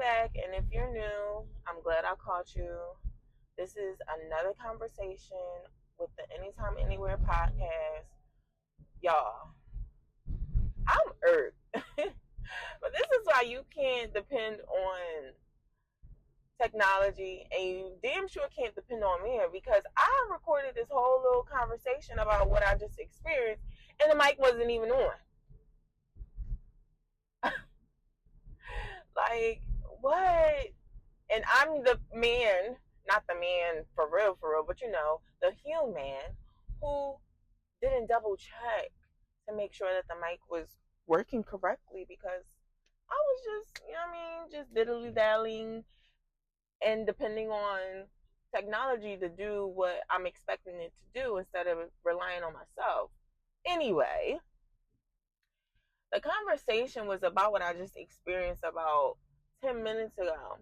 back, and if you're new, I'm glad I caught you. This is another conversation with the Anytime Anywhere podcast. Y'all, I'm irked. But this is why you can't depend on technology, and you damn sure can't depend on me, because I recorded this whole little conversation about what I just experienced, and the mic wasn't even on. Like, what? And I'm the man, not the man for real, but the human who didn't double check to make sure that the mic was working correctly, because I was just, just diddly dallying and depending on technology to do what I'm expecting it to do instead of relying on myself. Anyway, the conversation was about what I just experienced about 10 minutes ago.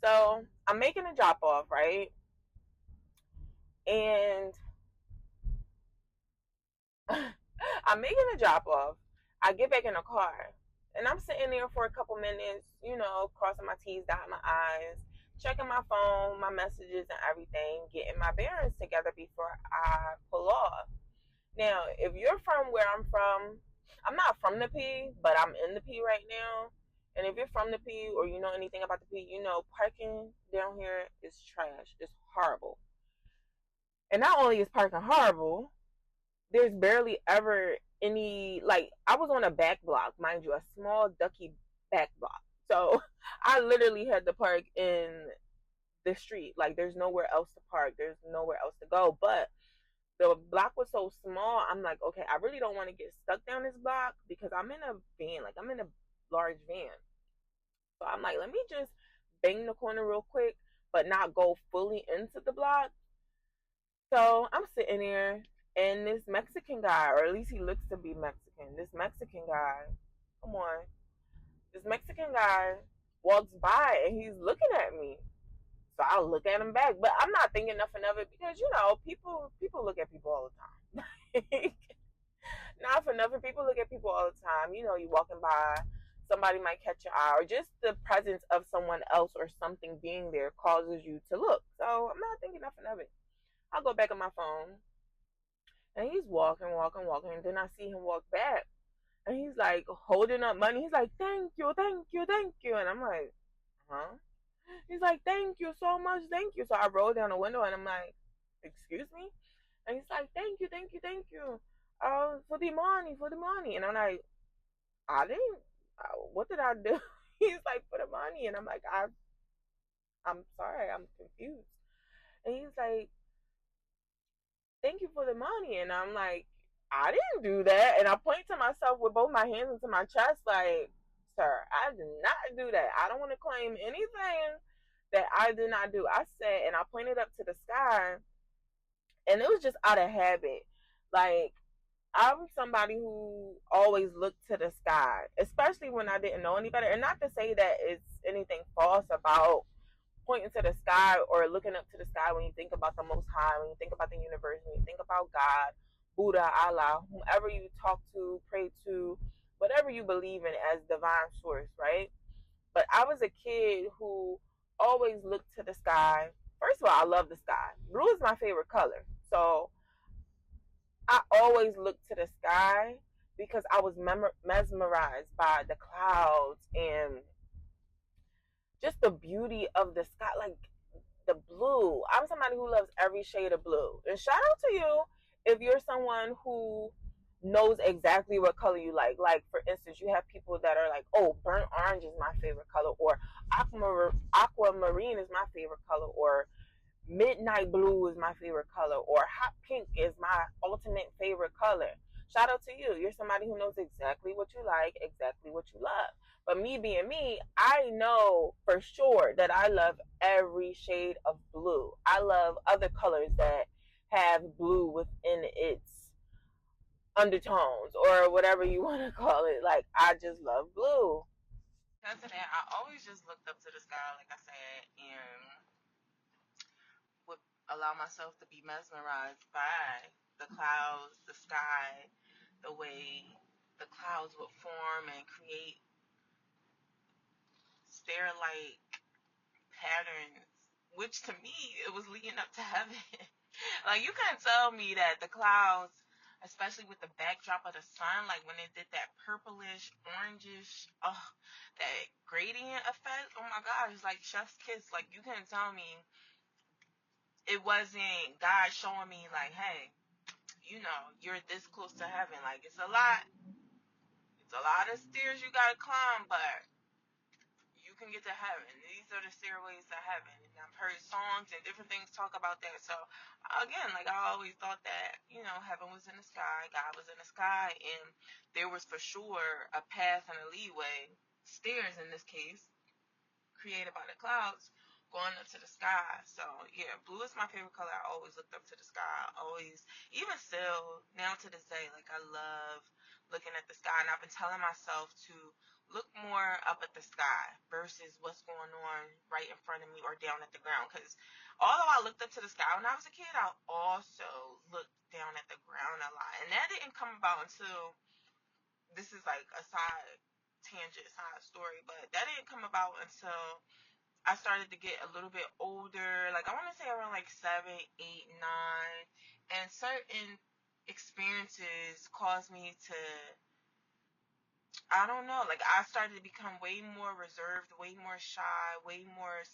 So I'm making a drop off, right? And I'm making a drop off. I get back in the car and I'm sitting there for a couple minutes, crossing my T's, dotting my I's, checking my phone, my messages and everything, getting my bearings together before I pull off. Now, if you're from where I'm from, I'm not from the P, but I'm in the P right now. And if you're from the P or you know anything about the P, parking down here is trash. It's horrible. And not only is parking horrible, there's barely ever any, like, I was on a back block, mind you, a small ducky back block. So I literally had to park in the street. Like, there's nowhere else to park. There's nowhere else to go. But the block was so small, I'm like, okay, I really don't want to get stuck down this block because I'm in a van. Like, I'm in a large van. So I'm like, let me just bang the corner real quick, but not go fully into the block. So I'm sitting there, and this Mexican guy, or at least he looks to be Mexican, this Mexican guy, come on, this Mexican guy walks by and he's looking at me. So I'll look at him back, but I'm not thinking nothing of it because people look at people all the time. Not for nothing, people look at people all the time. You walking by, somebody might catch your eye, or just the presence of someone else or something being there causes you to look. So I'm not thinking nothing of it. I'll go back on my phone, and he's walking, and then I see him walk back, and he's like holding up money. He's like, "Thank you, thank you, thank you," and I'm like, "Huh?" He's like, "Thank you so much, thank you." So I roll down the window, and I'm like, "Excuse me?" And he's like, "Thank you, thank you, thank you, for the money, for the money." And I'm like, "I didn't. What did I do?" He's like, "For the money," and I'm like, I'm sorry, I'm confused." And he's like, "Thank you for the money," and I'm like, "I didn't do that." And I point to myself with both my hands into my chest, like, "Sir, I did not do that. I don't want to claim anything that I did not do." I said, and I pointed up to the sky, and it was just out of habit. Like, I'm somebody who always looked to the sky, especially when I didn't know any better. And not to say that it's anything false about pointing to the sky or looking up to the sky when you think about the Most High, when you think about the universe, when you think about God, Buddha, Allah, whomever you talk to, pray to, whatever you believe in as divine source, right? But I was a kid who always looked to the sky. First of all, I love the sky. Blue is my favorite color. So I always looked to the sky because I was mesmerized by the clouds and just the beauty of the sky, like the blue. I'm somebody who loves every shade of blue. And shout out to you if you're someone who knows exactly what color you like. Like, for instance, you have people that are like, "Oh, burnt orange is my favorite color," or aquamarine is my favorite color, or midnight blue is my favorite color, or hot pink is my ultimate favorite color. Shout out to you. You're somebody who knows exactly what you like, exactly what you love. But me being me, I know for sure that I love every shade of blue. I love other colors that have blue within its undertones or whatever you want to call it. Like, I just love blue. Because of that, I always just looked up to the sky, like I said, and would allow myself to be mesmerized by the clouds, the sky, the way the clouds would form and create stair-like patterns, which to me, it was leading up to heaven. Like, you couldn't tell me that the clouds, especially with the backdrop of the sun, like when it did that purplish, orangish, that gradient effect, oh my God, it's like chef's kiss. Like, you couldn't tell me it wasn't God showing me, like, hey, you're this close to heaven. Like, it's a lot of stairs you gotta climb, but you can get to heaven. These are the stairways to heaven. And I've heard songs and different things talk about that. So, again, like, I always thought that, heaven was in the sky, God was in the sky, and there was for sure a path and a leeway, stairs in this case, created by the clouds, going up to the sky. So, yeah, blue is my favorite color. I always looked up to the sky. Always, even still, now to this day, like, I love looking at the sky. And I've been telling myself to look more up at the sky versus what's going on right in front of me or down at the ground. Because although I looked up to the sky when I was a kid, I also looked down at the ground a lot. And that didn't come about until, this is like a side tangent, side story, but that didn't come about until I started to get a little bit older. Like, I want to say around like 7, 8, 9. And certain experiences caused me to, I don't know, like, I started to become way more reserved, way more shy, way more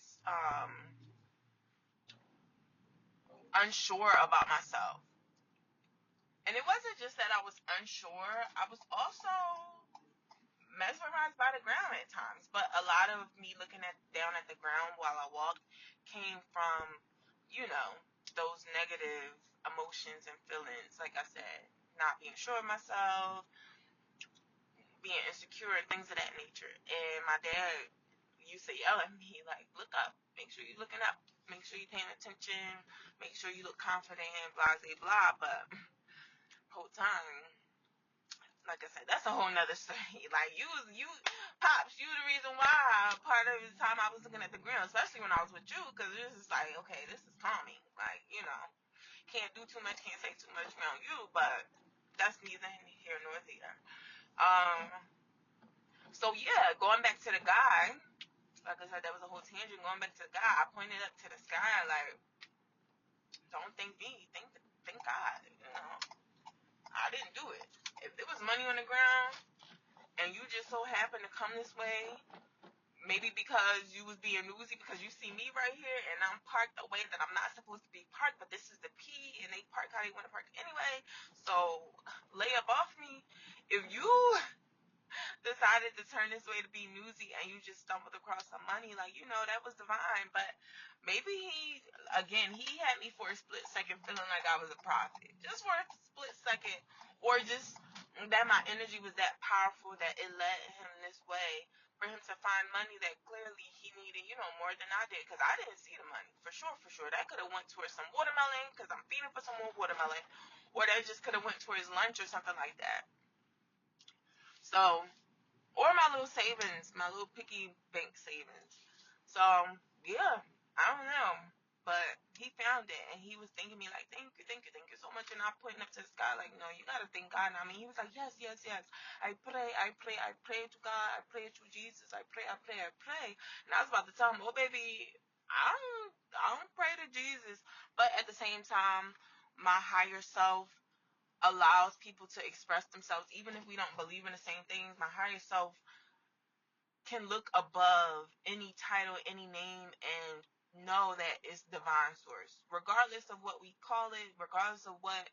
unsure about myself. And it wasn't just that I was unsure, I was also mesmerized by the ground at times. But a lot of me looking down at the ground while I walked came from, those negative emotions and feelings. Like I said, not being sure of myself, being insecure, and things of that nature. And my dad used to yell at me, like, look up, make sure you're looking up, make sure you're paying attention, make sure you look confident, blah, blah, blah. But whole time, like I said, that's a whole nother story. Like, Pops, you the reason why part of the time I was looking at the ground, especially when I was with you, because it was just like, okay, this is calming. Like, can't do too much, can't say too much around you, but that's neither here nor there. So yeah, going back to the guy, like I said, that was a whole tangent. Going back to the guy, I pointed up to the sky, like, don't think me, think God. I didn't do it. If there was money on the ground and you just so happen to come this way, maybe because you was being nosy because you see me right here and I'm parked a way that I'm not supposed to be parked, but this is the P and they park how they want to park anyway, so lay up off me. If you decided to turn this way to be newsy and you just stumbled across some money, like, that was divine. But maybe he had me for a split second feeling like I was a prophet, just for a split second, or just that my energy was that powerful that it led him this way for him to find money that clearly he needed, more than I did, because I didn't see the money. For sure, that could have went towards some watermelon because I'm feeding for some more watermelon, or that just could have went towards lunch or something like that. So, or my little savings, my little piggy bank savings. So, yeah, I don't know. But he found it, and he was thanking me like, thank you so much. And I'm pointing up to the sky like, no, you got to thank God. And I mean, he was like, yes. I pray to God. I pray to Jesus. I pray. And I was about to tell him, oh, baby, I don't pray to Jesus. But at the same time, my higher self allows people to express themselves even if we don't believe in the same things. My higher self can look above any title, any name, and know that it's divine source, regardless of what we call it, regardless of what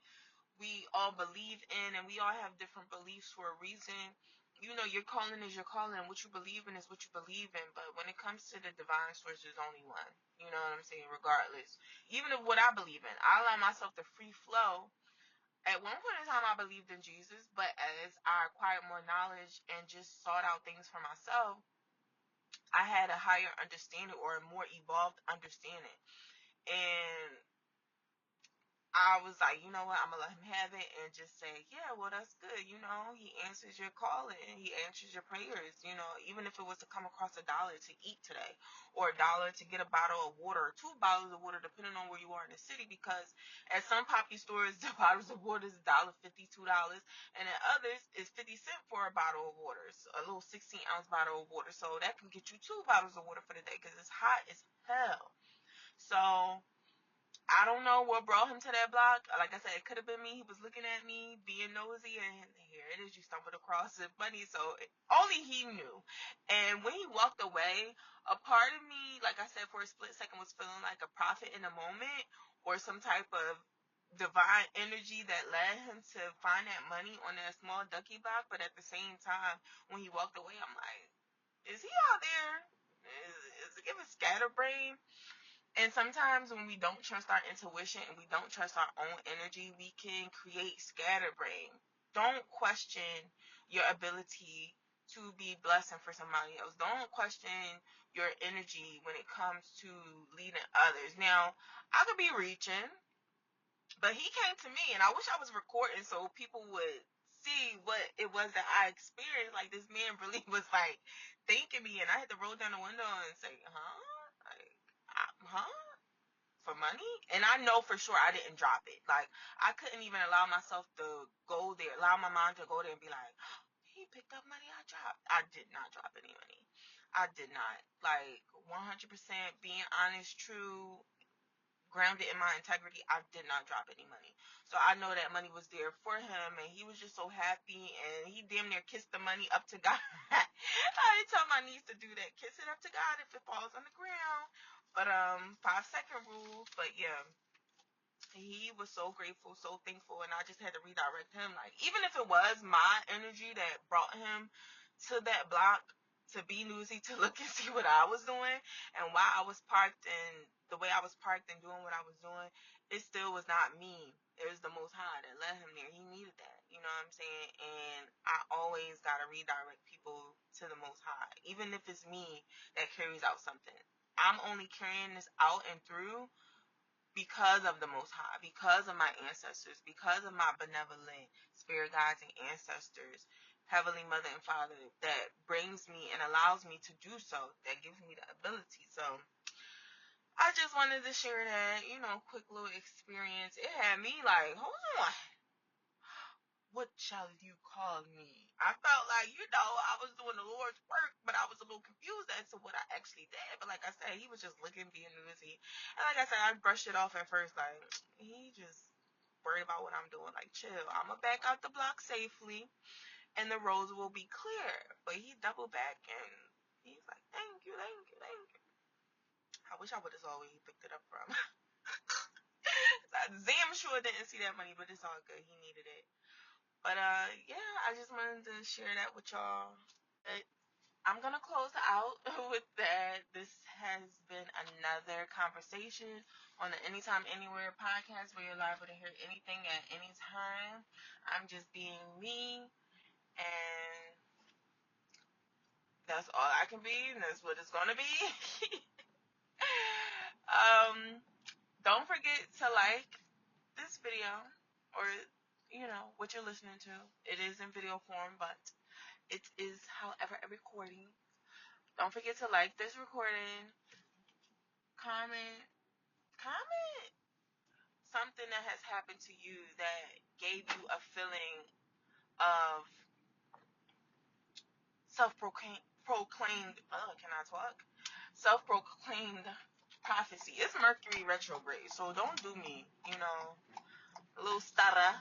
we all believe in. And we all have different beliefs for a reason. Your calling is your calling, and what you believe in is what you believe in. But when it comes to the divine source, there's only one. You know what I'm saying? Regardless, even of what I believe in, I allow myself to free flow. At one point in time, I believed in Jesus, but as I acquired more knowledge and just sought out things for myself, I had a higher understanding, or a more evolved understanding. And I was like, you know what, I'm gonna let him have it and just say, yeah, well, that's good. He answers your calling, he answers your prayers. Even if it was to come across $1 to eat today, or $1 to get a bottle of water, or 2 bottles of water, depending on where you are in the city. Because at some poppy stores, the bottles of water is $1.50, $2, and at others, it's 50 cents for a bottle of water, so a little 16-ounce bottle of water. So that can get you 2 bottles of water for the day because it's hot as hell. So I don't know what brought him to that block. Like I said, it could have been me. He was looking at me, being nosy, and here it is. You stumbled across it, money. So only he knew. And when he walked away, a part of me, like I said, for a split second, was feeling like a prophet in a moment, or some type of divine energy that led him to find that money on that small ducky block. But at the same time, when he walked away, I'm like, is he out there? Is it giving scatterbrain? And sometimes when we don't trust our intuition and we don't trust our own energy, we can create scatterbrain. Don't question your ability to be blessing for somebody else. Don't question your energy when it comes to leading others. Now, I could be reaching, but he came to me, and I wish I was recording so people would see what it was that I experienced. Like, this man really was like thanking me, and I had to roll down the window and say, huh? Like, huh? For money? And I know for sure I didn't drop it. Like, I couldn't even allow myself to go there, allow my mind to go there and be like, he picked up money I dropped. I did not drop any money. I did not. Like, 100% being honest, true, grounded in my integrity, I did not drop any money. So I know that money was there for him, and he was just so happy, and he damn near kissed the money up to God. I tell my niece to do that, kiss it up to God if it falls on the ground. But 5 second rule. But yeah, he was so grateful, so thankful, and I just had to redirect him. Like, even if it was my energy that brought him to that block to be newsy, to look and see what I was doing and why I was parked and the way I was parked and doing what I was doing, it still was not me. It was the Most High that led him there. He needed that. You know what I'm saying? And I always got to redirect people to the Most High, even if it's me that carries out something. I'm only carrying this out and through because of the Most High, because of my ancestors, because of my benevolent spirit guides and ancestors, Heavenly Mother and Father, that brings me and allows me to do so, that gives me the ability. So I just wanted to share that, quick little experience. It had me like, hold on, what shall you call me? I felt like, I was doing the Lord's work, but I was a little confused as to what I actually did. But like I said, he was just looking, being nosy. And like I said, I brushed it off at first, like, he just worried about what I'm doing. Like, chill. I'm going to back out the block safely, and the roads will be clear. But he doubled back, and he's like, thank you, thank you, thank you. I wish I would have saw where he picked it up from. I damn sure didn't see that money, but it's all good. He needed it. But yeah, I just wanted to share that with y'all. But I'm gonna close out with that. This has been another conversation on the Anytime Anywhere podcast, where you're liable to hear anything at any time. I'm just being me, and that's all I can be, and that's what it's gonna be. Don't forget to like this video, or what you're listening to. It is in video form, but it is, however, a recording. Don't forget to like this recording, comment something that has happened to you that gave you a feeling of self-proclaimed, can I talk? Self-proclaimed prophecy. It's Mercury retrograde, so don't do me, a little stutter.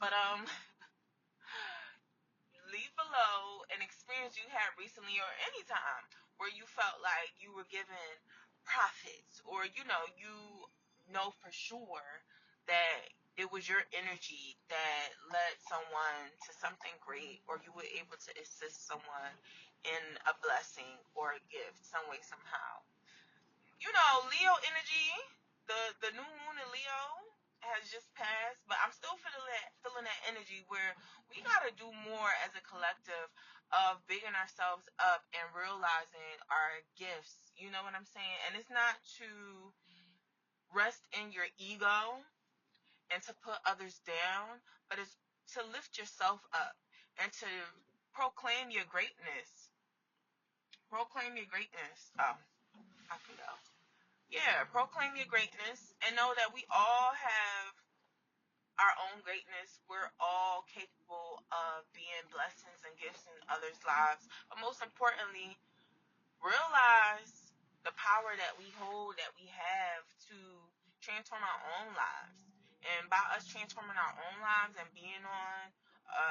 But leave below an experience you had recently or any time where you felt like you were given profits, or you know for sure that it was your energy that led someone to something great, or you were able to assist someone in a blessing or a gift, some way, somehow. Leo energy, the new moon in Leo has just passed, but I'm still feeling that energy where we gotta do more as a collective of bigging ourselves up and realizing our gifts. You know what I'm saying? And it's not to rest in your ego and to put others down, but it's to lift yourself up and to proclaim your greatness. Proclaim your greatness. Oh, I can go. Yeah, proclaim your greatness and know that we all have our own greatness. We're all capable of being blessings and gifts in others' lives. But most importantly, realize the power that we hold, that we have to transform our own lives. And by us transforming our own lives and being on a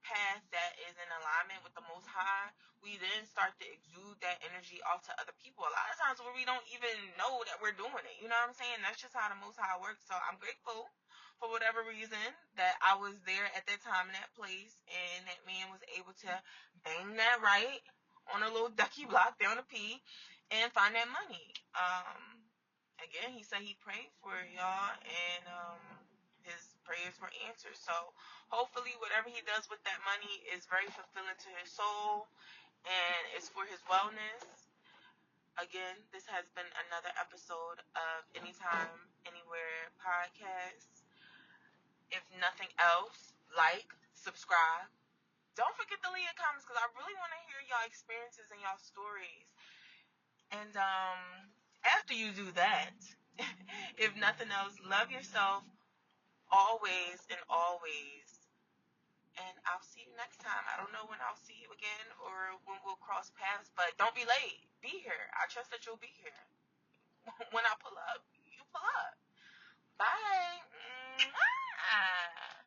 path that is in alignment with the Most High, we then start to exude that energy off to other people. A lot of times where we don't even know that we're doing it. You know what I'm saying? That's just how the Most High works. So I'm grateful for whatever reason that I was there at that time in that place and that man was able to bang that right on a little ducky block down the P and find that money. Again, he said he prayed for y'all and his prayers were answered. So hopefully whatever he does with that money is very fulfilling to his soul and is for his wellness. Again, this has been another episode of Anytime, Anywhere podcast. If nothing else, like, subscribe. Don't forget to leave your comments because I really want to hear y'all experiences and y'all stories. And after you do that, if nothing else, love yourself always and always. And I'll see you next time. I don't know when I'll see you again or when we'll cross paths, but don't be late. Be here. I trust that you'll be here. When I pull up, you pull up. Bye. Mwah.